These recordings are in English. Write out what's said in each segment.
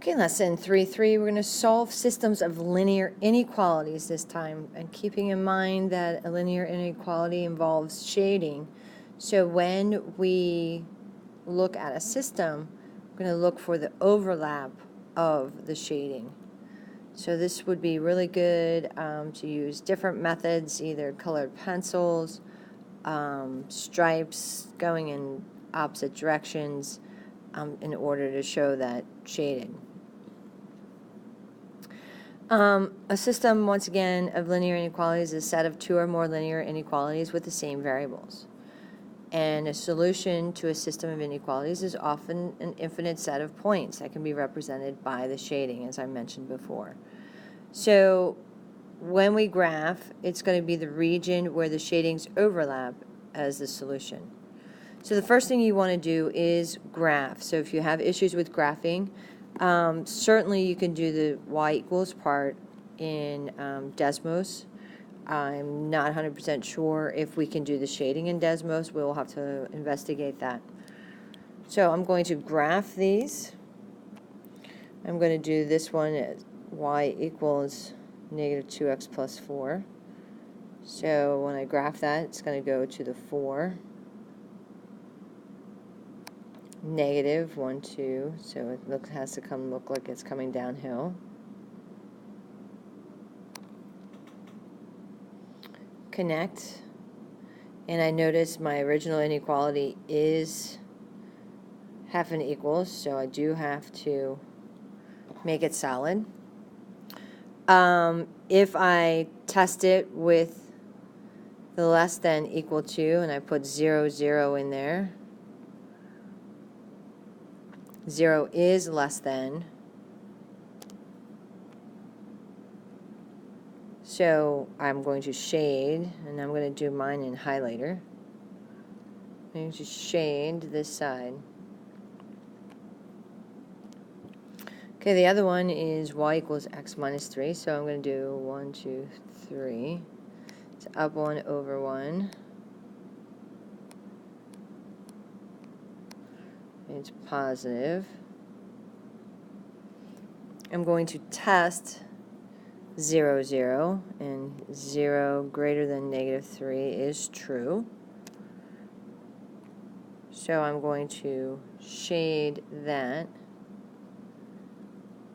Okay, lesson 3.3, we're going to solve systems of linear inequalities this time, and keeping in mind that a linear inequality involves shading. So when we look at a system, we're going to look for the overlap of the shading. So this would be really good to use different methods, either colored pencils, stripes going in opposite directions, in order to show that shading. A system, once again, of linear inequalities is a set of two or more linear inequalities with the same variables. And a solution to a system of inequalities is often an infinite set of points that can be represented by the shading, as I mentioned before. So when we graph, it's going to be the region where the shadings overlap as the solution. So the first thing you want to do is graph. So if you have issues with graphing, certainly you can do the y equals part in Desmos. I'm not 100% sure if we can do the shading in Desmos. We'll have to investigate that. So I'm going to graph these. I'm going to do this one as y equals negative 2x plus 4. So when I graph that, it's going to go to the 4. Negative 1, 2, so it has to look like it's coming downhill. Connect, and I notice my original inequality is half and equals, so I do have to make it solid. If I test it with the less than equal to, and I put 0, 0 in there, 0 is less than, so I'm going to shade, and I'm going to do mine in highlighter. I'm going to shade this side. Okay, the other one is y equals x minus 3, so I'm going to do 1, 2, 3. It's up 1 over 1. It's positive. I'm going to test 0, 0, and 0 greater than negative 3 is true. So I'm going to shade that,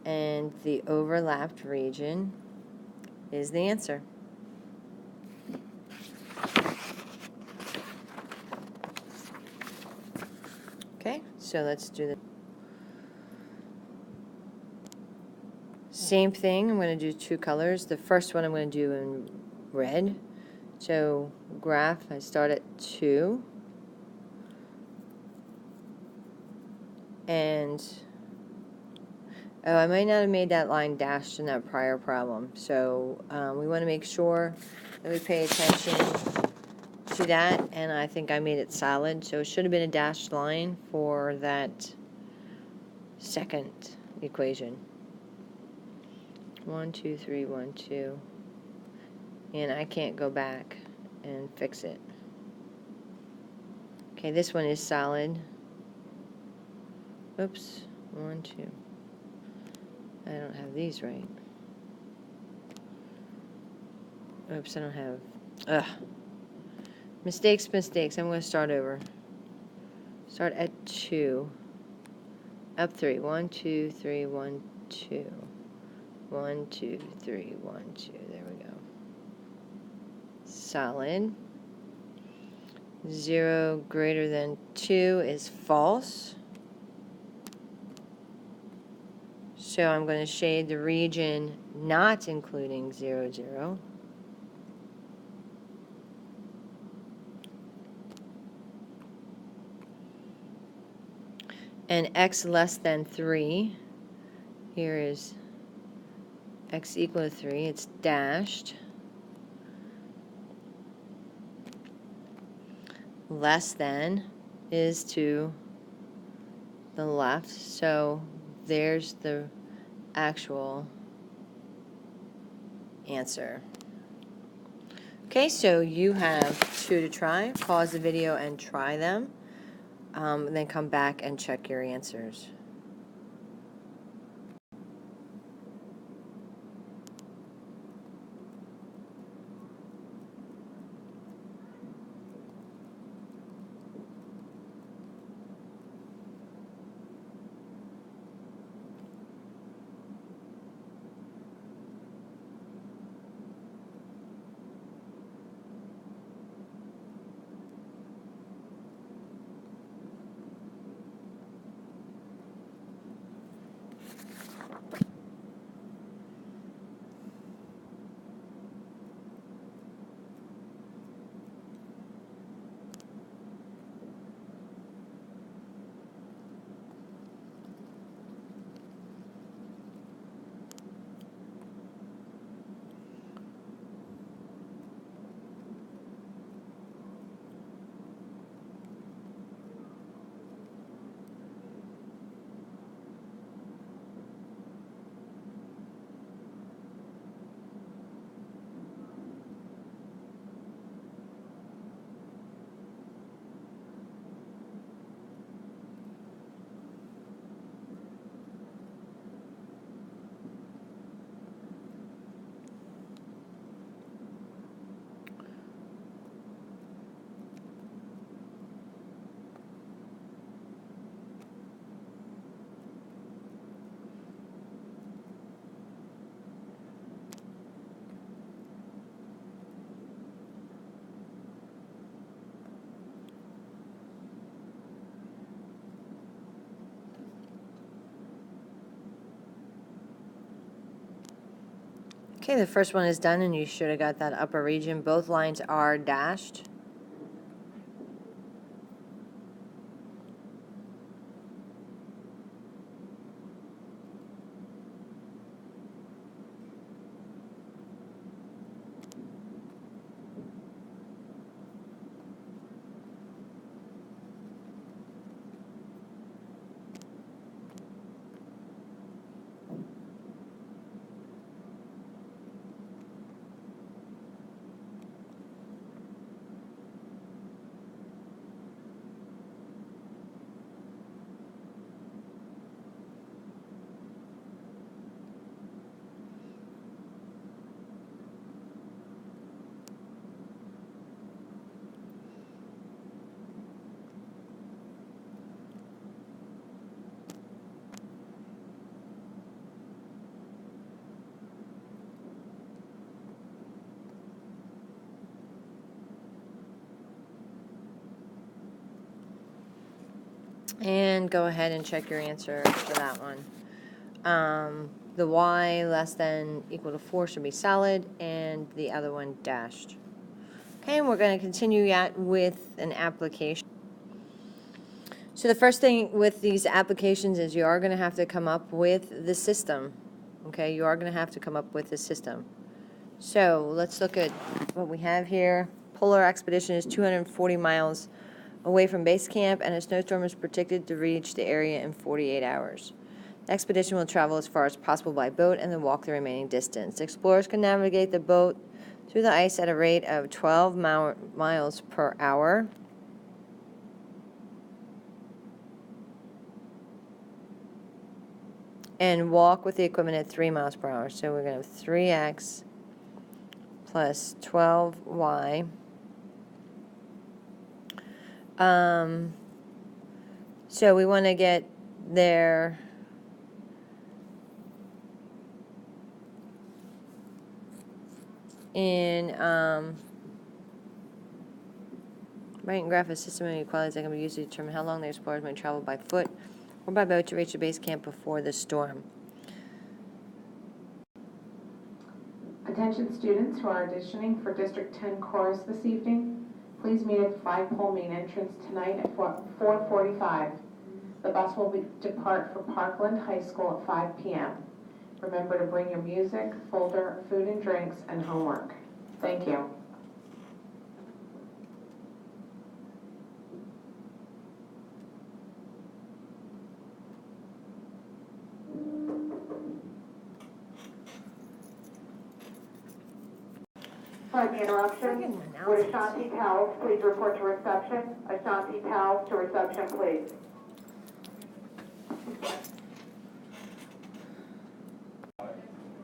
and the overlapped region is the answer. Okay, so let's do the same thing. I'm going to do two colors. The first one I'm going to do in red. So graph, I start at 2. And, oh, I might not have made that line dashed in that prior problem. So we want to make sure that we pay attention to that, and I think I made it solid, so it should have been a dashed line for that second equation. 1, 2, 3, 1, 2, and I can't go back and fix it. Okay, this one is solid. Oops, 1, 2. I don't have these right. Oops, I don't have. Ugh. Mistakes. I'm going to start over. Start at 2. Up 3. 1, 2, 3, 1, 2. 1, 2, 3, 1, 2. There we go. Solid. 0 greater than 2 is false. So I'm going to shade the region not including 0, 0. And x less than 3, here is x equal to 3, it's dashed. Less than is to the left, so there's the actual answer. Okay, so you have 2 to try. Pause the video and try them. And then come back and check your answers. Okay, the first one is done, and you should have got that upper region. Both lines are dashed. And go ahead and check your answer for that one. The y less than equal to 4 should be solid, and the other one dashed. Okay, and we're going to continue yet with an application. So the first thing with these applications is you are going to have to come up with the system. Okay, you are going to have to come up with the system. So let's look at what we have here. Polar expedition is 240 miles away from base camp, and a snowstorm is predicted to reach the area in 48 hours. The expedition will travel as far as possible by boat and then walk the remaining distance. Explorers can navigate the boat through the ice at a rate of 12 miles per hour. And walk with the equipment at 3 miles per hour. So we're going to have 3x plus 12y. So we want to get there in write and graph a system of inequalities that can be used to determine how long the explorers might travel by foot or by boat to reach the base camp before the storm. Attention students who are auditioning for District 10 chorus this evening, please meet at the flagpole main entrance tonight at 4:45. The bus will depart for Parkland High School at 5 p.m. Remember to bring your music, folder, food and drinks, and homework. Thank you. Pardon the interruption. Would Ashanti Pals please report to reception? Ashanti Pals to reception, please.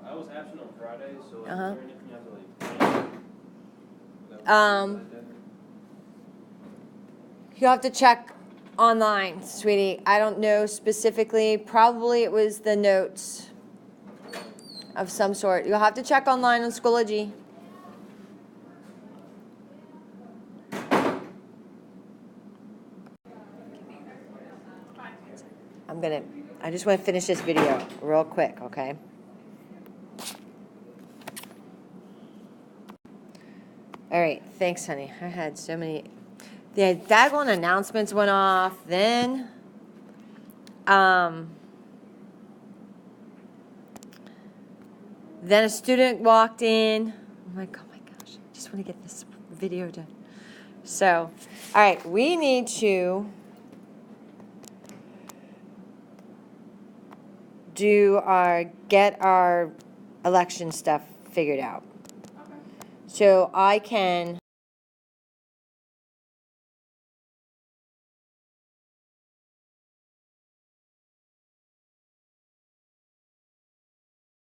I was absent on Friday, so is there anything you have to like? You have to check online, sweetie. I don't know specifically. Probably it was the notes of some sort. You'll have to check online on Schoology. I just want to finish this video real quick, okay? All right, thanks, honey. I had so many. The daggone announcements went off. Then, then a student walked in. I'm like, oh my gosh, I just want to get this video done. So, all right, we need to get our election stuff figured out. So I can